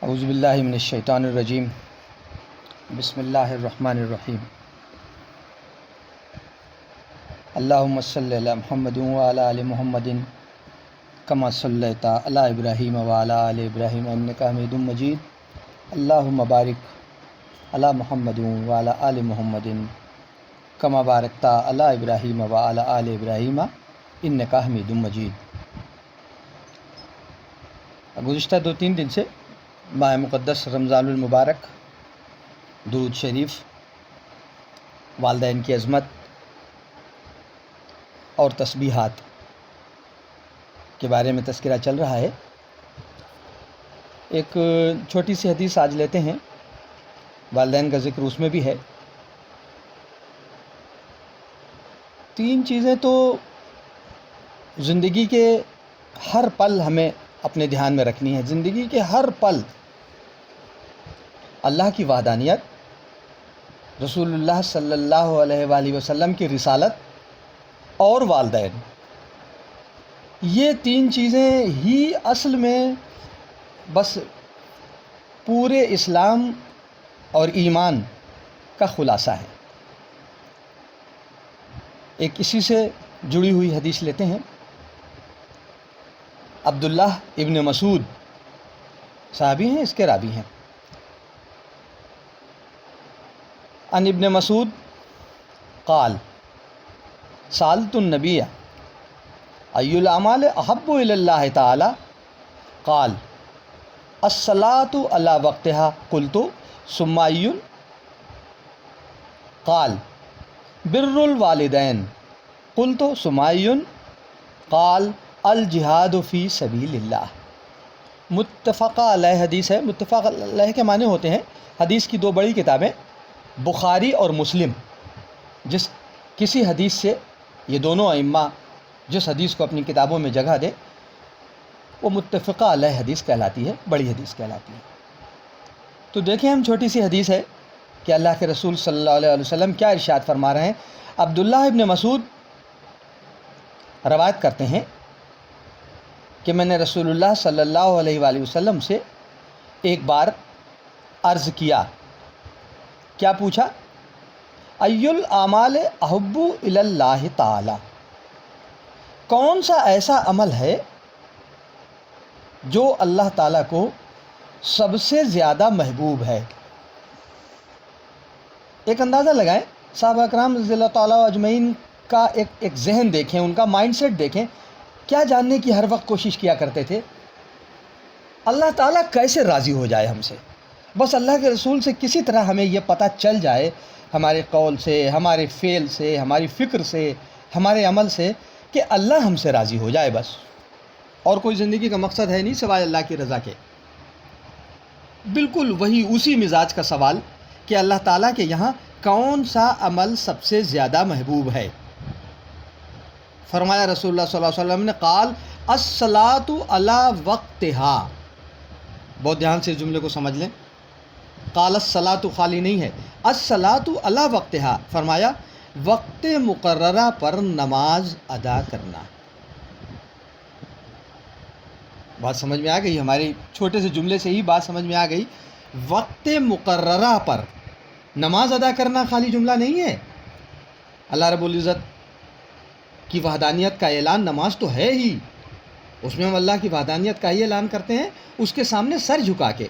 اعوذ باللہ من الشیطان الرجیم بسم اللہ الرحمن الرحیم اللہم صلی علی محمد وعلی آل محمد کما صلیت علی ابراہیم وعلی آل ابراہیم انک حمید مجید اللہم بارک علی محمد وعلی آل محمد کما بارکت علی ابراہیم وعلی آل ابراہیم انک حمید مجید۔ گزشتہ 2-3 دن سے ماہ مقدس رمضان المبارک، درود شریف، والدین کی عظمت اور تسبیحات کے بارے میں تذکرہ چل رہا ہے۔ ایک چھوٹی سی حدیث آج لیتے ہیں، والدین کا ذکر اس میں بھی ہے۔ 3 چیزیں تو زندگی کے ہر پل ہمیں اپنے دھیان میں رکھنی ہے۔ زندگی کے ہر پل اللہ کی وحدانیت، رسول اللہ صلی اللہ علیہ وآلہ وسلم کی رسالت اور والدین، یہ 3 چیزیں ہی اصل میں بس پورے اسلام اور ایمان کا خلاصہ ہے۔ ایک اسی سے جڑی ہوئی حدیث لیتے ہیں۔ عبداللہ ابن مسعود صحابی ہیں، اس کے راوی ہیں۔ عن ابن مسعود قال سألت النبی ای الاعمال احب الی اللہ تعالی قال الصلاۃ علی وقتها قلت ثم ای قال بر الوالدین قلت ثم ای قال الجہاد فی سبیل اللہ۔ متفق علیہ حدیث ہے۔ متفق علیہ کے معنی ہوتے ہیں حدیث کی 2 بڑی کتابیں بخاری اور مسلم، جس کسی حدیث سے یہ دونوں ائمہ جس حدیث کو اپنی کتابوں میں جگہ دے وہ متفقہ علیہ حدیث کہلاتی ہے، بڑی حدیث کہلاتی ہے۔ تو دیکھیں، ہم چھوٹی سی حدیث ہے کہ اللہ کے رسول صلی اللہ علیہ وسلم کیا ارشاد فرما رہے ہیں۔ عبداللہ ابن مسعود روایت کرتے ہیں کہ میں نے رسول اللہ صلی اللہ علیہ وآلہ وسلم سے ایک بار عرض کیا، کیا پوچھا؟ ای الاعمال احب الی اللہ تعالی، کون سا ایسا عمل ہے جو اللہ تعالیٰ کو سب سے زیادہ محبوب ہے؟ ایک اندازہ لگائیں، صحابہ اکرام رضی اللہ تعالیٰ اجمعین کا ایک ذہن دیکھیں، ان کا مائنڈ سیٹ دیکھیں، کیا جاننے کی ہر وقت کوشش کیا کرتے تھے؟ اللہ تعالیٰ کیسے راضی ہو جائے ہم سے، بس اللہ کے رسول سے کسی طرح ہمیں یہ پتہ چل جائے، ہمارے قول سے، ہمارے فعل سے، ہماری فکر سے، ہمارے عمل سے، کہ اللہ ہم سے راضی ہو جائے بس، اور کوئی زندگی کا مقصد ہے نہیں سوائے اللہ کی رضا کے۔ بالکل وہی اسی مزاج کا سوال کہ اللہ تعالیٰ کے یہاں کون سا عمل سب سے زیادہ محبوب ہے؟ فرمایا رسول اللہ صلی اللہ علیہ وسلم نے، قال الصلاۃ علی وقتہا۔ بہت دھیان سے اس جملے کو سمجھ لیں، قال الصلاۃ خالی نہیں ہے، الصلاۃ علی وقتہا، فرمایا وقت مقررہ پر نماز ادا کرنا۔ بات سمجھ میں آ گئی؟ ہماری چھوٹے سے جملے سے ہی بات سمجھ میں آ گئی۔ وقت مقررہ پر نماز ادا کرنا خالی جملہ نہیں ہے۔ اللہ رب العزت کی وحدانیت کا اعلان نماز تو ہے ہی، اس میں ہم اللہ کی وحدانیت کا ہی اعلان کرتے ہیں، اس کے سامنے سر جھکا کے،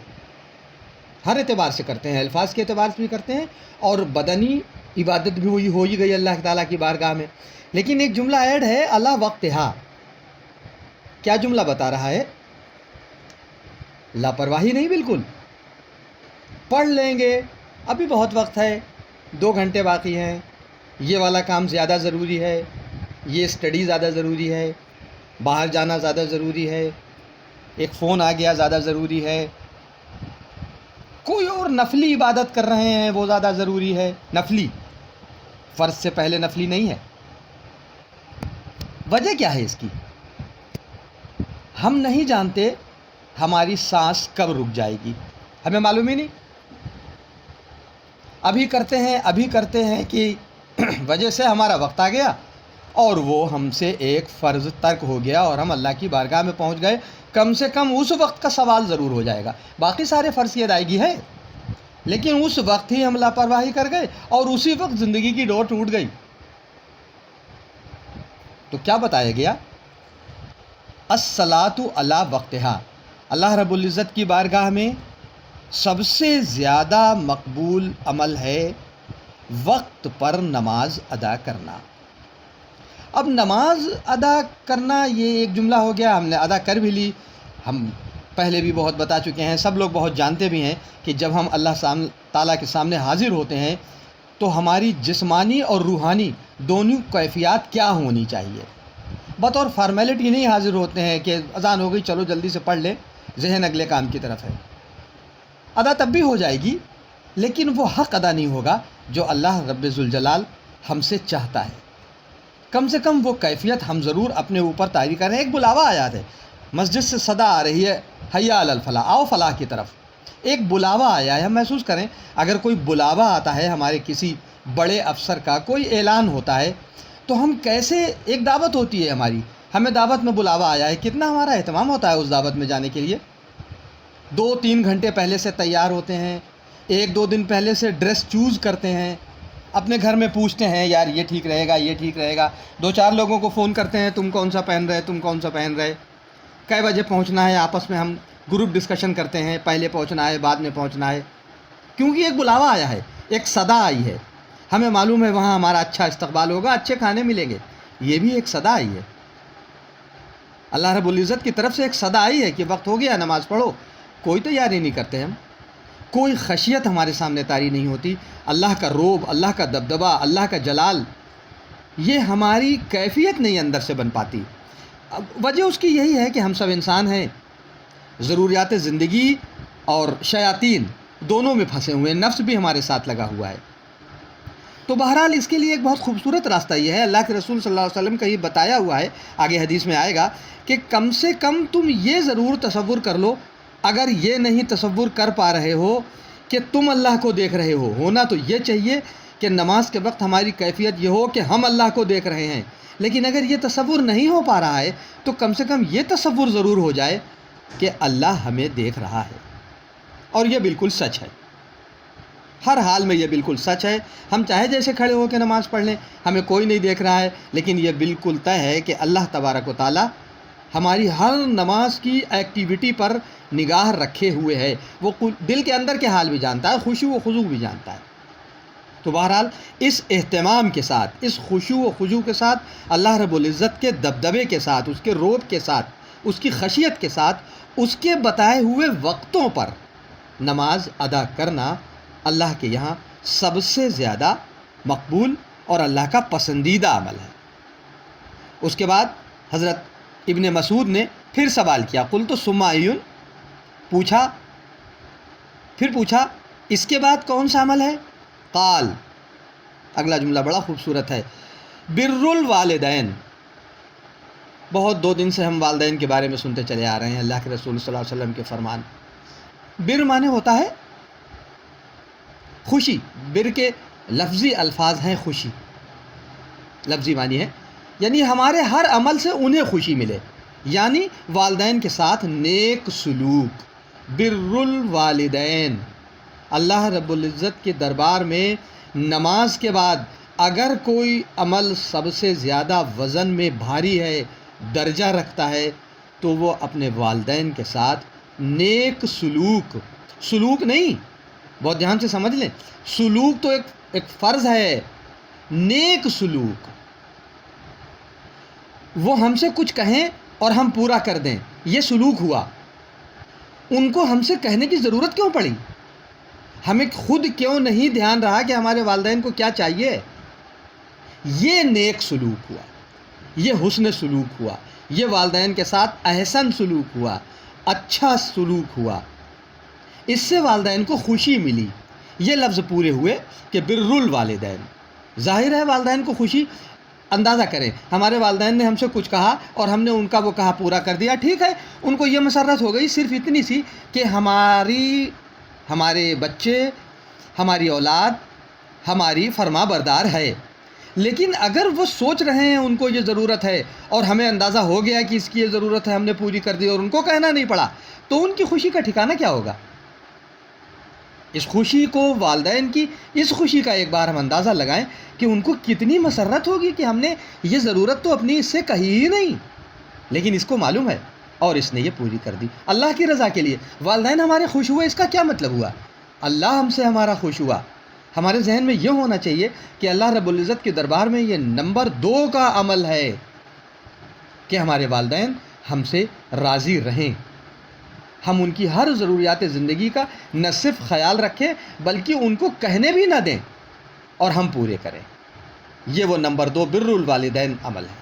ہر اعتبار سے کرتے ہیں، الفاظ کے اعتبار سے بھی کرتے ہیں، اور بدنی عبادت بھی وہی ہو ہی گئی اللہ تعالیٰ کی بارگاہ میں۔ لیکن ایک جملہ ایڈ ہے، علی وقتہا۔ کیا جملہ بتا رہا ہے؟ لاپرواہی نہیں، بالکل پڑھ لیں گے، ابھی بہت وقت ہے، 2 گھنٹے باقی ہیں، یہ والا کام زیادہ ضروری ہے، یہ اسٹڈی زیادہ ضروری ہے، باہر جانا زیادہ ضروری ہے، ایک فون آ گیا زیادہ ضروری ہے، کوئی اور نفلی عبادت کر رہے ہیں وہ زیادہ ضروری ہے۔ نفلی، فرض سے پہلے نفلی نہیں ہے۔ وجہ کیا ہے اس کی؟ ہم نہیں جانتے ہماری سانس کب رک جائے گی، ہمیں معلوم ہی نہیں، ابھی کرتے ہیں کہ وجہ سے ہمارا وقت آ گیا اور وہ ہم سے ایک فرض ترک ہو گیا اور ہم اللہ کی بارگاہ میں پہنچ گئے کم سے کم اس وقت کا سوال ضرور ہو جائے گا. باقی سارے فرض کی ادائیگی ہے، لیکن اس وقت ہی ہم لاپرواہی کر گئے اور اسی وقت زندگی کی ڈور ٹوٹ گئی. تو کیا بتایا گیا؟ الصلاۃ علی وقتہا، اللہ رب العزت کی بارگاہ میں سب سے زیادہ مقبول عمل ہے وقت پر نماز ادا کرنا. اب نماز ادا کرنا یہ ایک جملہ ہو گیا، ہم نے ادا کر بھی لی. ہم پہلے بھی بہت بتا چکے ہیں، سب لوگ بہت جانتے بھی ہیں کہ جب ہم اللہ تعالیٰ کے سامنے حاضر ہوتے ہیں تو ہماری جسمانی اور روحانی دونوں کیفیات کیا ہونی چاہیے. بطور فارمیلٹی نہیں حاضر ہوتے ہیں کہ اذان ہو گئی چلو جلدی سے پڑھ لیں، ذہن اگلے کام کی طرف ہے. ادا تب بھی ہو جائے گی، لیکن وہ حق ادا نہیں ہوگا جو اللہ رب ذوالجلال ہم سے چاہتا ہے. کم سے کم وہ کیفیت ہم ضرور اپنے اوپر طاری کریں. ایک بلاوا آیا ہے، مسجد سے صدا آ رہی ہے، حیا علی الفلاح، آؤ فلاح کی طرف. ایک بلاوا آیا ہے. ہم محسوس کریں اگر کوئی بلاوا آتا ہے ہمارے کسی بڑے افسر کا، کوئی اعلان ہوتا ہے، تو ہم کیسے، ایک دعوت ہوتی ہے ہماری، ہمیں دعوت میں بلاوا آیا ہے، کتنا ہمارا اہتمام ہوتا ہے اس دعوت میں جانے کے لیے. 2-3 گھنٹے پہلے سے تیار ہوتے ہیں، 1-2 دن پہلے سے ڈریس چوز کرتے ہیں، اپنے گھر میں پوچھتے ہیں یار یہ ٹھیک رہے گا، یہ ٹھیک رہے گا. 2-4 لوگوں کو فون کرتے ہیں تم کون سا پہن رہے، تم کون سا پہن رہے، کئے بجے پہنچنا ہے. آپس میں ہم گروپ ڈسکشن کرتے ہیں، پہلے پہنچنا ہے بعد میں پہنچنا ہے، کیونکہ ایک بلاوا آیا ہے، ایک صدا آئی ہے. ہمیں معلوم ہے وہاں ہمارا اچھا استقبال ہوگا، اچھے کھانے ملیں گے. یہ بھی ایک صدا آئی ہے، اللہ رب العزت کی طرف سے ایک صدا آئی ہے کہ وقت ہو گیا نماز پڑھو. کوئی تیاری نہیں کرتے ہم، کوئی خشیت ہمارے سامنے طاری نہیں ہوتی. اللہ کا روب، اللہ کا دبدبہ، اللہ کا جلال، یہ ہماری کیفیت نہیں اندر سے بن پاتی. وجہ اس کی یہی ہے کہ ہم سب انسان ہیں، ضروریات زندگی اور شیاطین دونوں میں پھنسے ہوئے ہیں، نفس بھی ہمارے ساتھ لگا ہوا ہے. تو بہرحال اس کے لیے ایک بہت خوبصورت راستہ یہ ہے، اللہ کے رسول صلی اللہ علیہ وسلم کا یہ بتایا ہوا ہے، آگے حدیث میں آئے گا کہ کم سے کم تم یہ ضرور تصور کر لو، اگر یہ نہیں تصور کر پا رہے ہو کہ تم اللہ کو دیکھ رہے ہو، ہونا تو یہ چاہیے کہ نماز کے وقت ہماری کیفیت یہ ہو کہ ہم اللہ کو دیکھ رہے ہیں. لیکن اگر یہ تصور نہیں ہو پا رہا ہے تو کم سے کم یہ تصور ضرور ہو جائے کہ اللہ ہمیں دیکھ رہا ہے. اور یہ بالکل سچ ہے، ہر حال میں یہ بالکل سچ ہے. ہم چاہے جیسے کھڑے ہو کے نماز پڑھ لیں، ہمیں کوئی نہیں دیکھ رہا ہے، لیکن یہ بالکل طے ہے کہ اللہ تبارک و تعالیٰ ہماری ہر نماز کی ایکٹیویٹی پر نگاہ رکھے ہوئے ہے. وہ دل کے اندر کے حال بھی جانتا ہے، خشوع و خضوع بھی جانتا ہے. تو بہرحال اس اہتمام کے ساتھ، اس خشوع و خضوع کے ساتھ، اللہ رب العزت کے دبدبے کے ساتھ، اس کے روب کے ساتھ، اس کی خشیت کے ساتھ، اس کے بتائے ہوئے وقتوں پر نماز ادا کرنا اللہ کے یہاں سب سے زیادہ مقبول اور اللہ کا پسندیدہ عمل ہے. اس کے بعد حضرت ابن مسعود نے پھر سوال کیا، قلت ثم ای، پوچھا اس کے بعد کون سا عمل ہے؟ قال، اگلا جملہ بڑا خوبصورت ہے، بر الوالدین. بہت 2 دن سے ہم والدین کے بارے میں سنتے چلے آ رہے ہیں، اللہ کے رسول صلی اللہ علیہ وسلم کے فرمان. بر معنی ہوتا ہے خوشی، بر کے لفظی الفاظ ہیں خوشی، لفظی معنی ہے یعنی ہمارے ہر عمل سے انہیں خوشی ملے، یعنی والدین کے ساتھ نیک سلوک. بر الوالدین، اللہ رب العزت کے دربار میں نماز کے بعد اگر کوئی عمل سب سے زیادہ وزن میں بھاری ہے، درجہ رکھتا ہے، تو وہ اپنے والدین کے ساتھ نیک سلوک، سلوک نہیں، بہت دھیان سے سمجھ لیں، سلوک تو ایک فرض ہے، نیک سلوک وہ ہم سے کچھ کہیں اور ہم پورا کر دیں، یہ سلوک ہوا. ان کو ہم سے کہنے کی ضرورت کیوں پڑی؟ ہمیں خود کیوں نہیں دھیان رہا کہ ہمارے والدین کو کیا چاہیے؟ یہ نیک سلوک ہوا، یہ حسن سلوک ہوا، یہ والدین کے ساتھ احسن سلوک ہوا، اچھا سلوک ہوا، اس سے والدین کو خوشی ملی. یہ لفظ پورے ہوئے کہ بر الوالدین. ظاہر ہے والدین کو خوشی، اندازہ کریں ہمارے والدین نے ہم سے کچھ کہا اور ہم نے ان کا وہ کہا پورا کر دیا، ٹھیک ہے، ان کو یہ مسرت ہو گئی صرف اتنی سی کہ ہمارے بچے، ہماری اولاد ہماری فرما بردار ہے. لیکن اگر وہ سوچ رہے ہیں ان کو یہ ضرورت ہے اور ہمیں اندازہ ہو گیا کہ اس کی یہ ضرورت ہے، ہم نے پوری کر دی اور ان کو کہنا نہیں پڑا، تو ان کی خوشی کا ٹھکانہ کیا ہوگا؟ اس خوشی کو، والدین کی اس خوشی کا ایک بار ہم اندازہ لگائیں کہ ان کو کتنی مسرت ہوگی کہ ہم نے یہ ضرورت تو اپنی اس سے کہی ہی نہیں، لیکن اس کو معلوم ہے اور اس نے یہ پوری کر دی اللہ کی رضا کے لیے۔ والدین ہمارے خوش ہوئے، اس کا کیا مطلب ہوا؟ اللہ ہم سے ہمارا خوش ہوا۔ ہمارے ذہن میں یہ ہونا چاہیے کہ اللہ رب العزت کے دربار میں یہ نمبر 2 کا عمل ہے کہ ہمارے والدین ہم سے راضی رہیں، ہم ان کی ہر ضروریات زندگی کا نہ صرف خیال رکھیں بلکہ ان کو کہنے بھی نہ دیں اور ہم پورے کریں۔ یہ وہ نمبر 2 بر الوالدین عمل ہے۔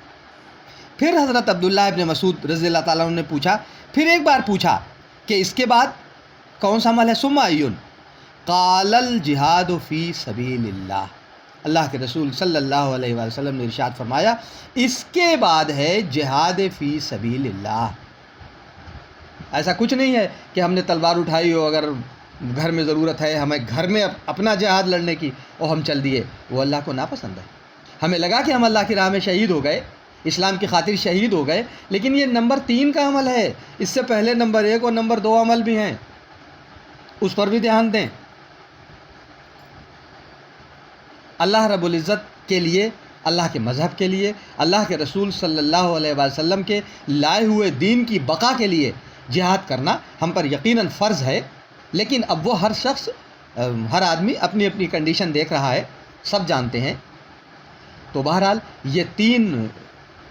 پھر حضرت عبداللہ ابن مسعود رضی اللہ تعالیٰ عنہ نے پوچھا، پھر ایک بار پوچھا کہ اس کے بعد کون سا عمل ہے؟ ثم ایون؟ قال الجہاد فی سبیل اللہ۔ اللہ کے رسول صلی اللہ علیہ وآلہ وسلم نے ارشاد فرمایا اس کے بعد ہے جہاد فی سبیل اللہ۔ ایسا کچھ نہیں ہے کہ ہم نے تلوار اٹھائی ہو، اگر گھر میں ضرورت ہے ہمیں گھر میں اپنا جہاد لڑنے کی، اور ہم چل دیے، وہ اللہ کو ناپسند ہے۔ ہمیں لگا کہ ہم اللہ کی راہ میں شہید ہو گئے، اسلام کی خاطر شہید ہو گئے، لیکن یہ نمبر 3 کا عمل ہے، اس سے پہلے نمبر 1 اور نمبر 2 عمل بھی ہیں، اس پر بھی دھیان دیں۔ اللہ رب العزت کے لیے، اللہ کے مذہب کے لیے، اللہ کے رسول صلی اللہ علیہ وسلم کے لائے ہوئے دین کی بقا کے لیے جہاد کرنا ہم پر یقیناً فرض ہے، لیکن اب وہ ہر شخص، ہر آدمی اپنی اپنی کنڈیشن دیکھ رہا ہے، سب جانتے ہیں۔ تو بہرحال یہ 3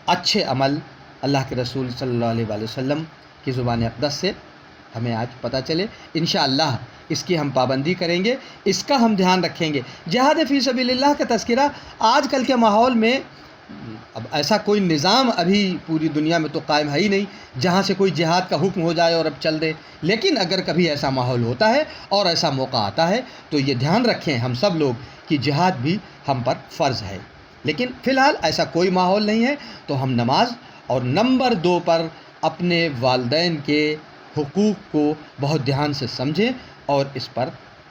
اچھے عمل اللہ کے رسول صلی اللہ علیہ وآلہ وسلم کی زبان اقدس سے ہمیں آج پتہ چلے۔ انشاءاللہ اس کی ہم پابندی کریں گے، اس کا ہم دھیان رکھیں گے۔ جہاد فی سبیل اللہ کا تذکرہ آج کل کے ماحول میں، اب ایسا کوئی نظام ابھی پوری دنیا میں تو قائم ہے ہی نہیں جہاں سے کوئی جہاد کا حکم ہو جائے اور اب چل دے، لیکن اگر کبھی ایسا ماحول ہوتا ہے اور ایسا موقع آتا ہے تو یہ دھیان رکھیں ہم سب لوگ کہ جہاد بھی ہم پر فرض ہے، لیکن فی الحال ایسا کوئی ماحول نہیں ہے تو ہم نماز اور نمبر 2 پر اپنے والدین کے حقوق کو بہت دھیان سے سمجھیں اور اس پر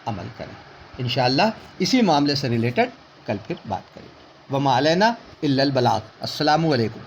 عمل کریں۔ انشاءاللہ اسی معاملے سے ریلیٹڈ کل پھر بات کریں۔ وما علینا الا البلاغ۔ السلام علیکم۔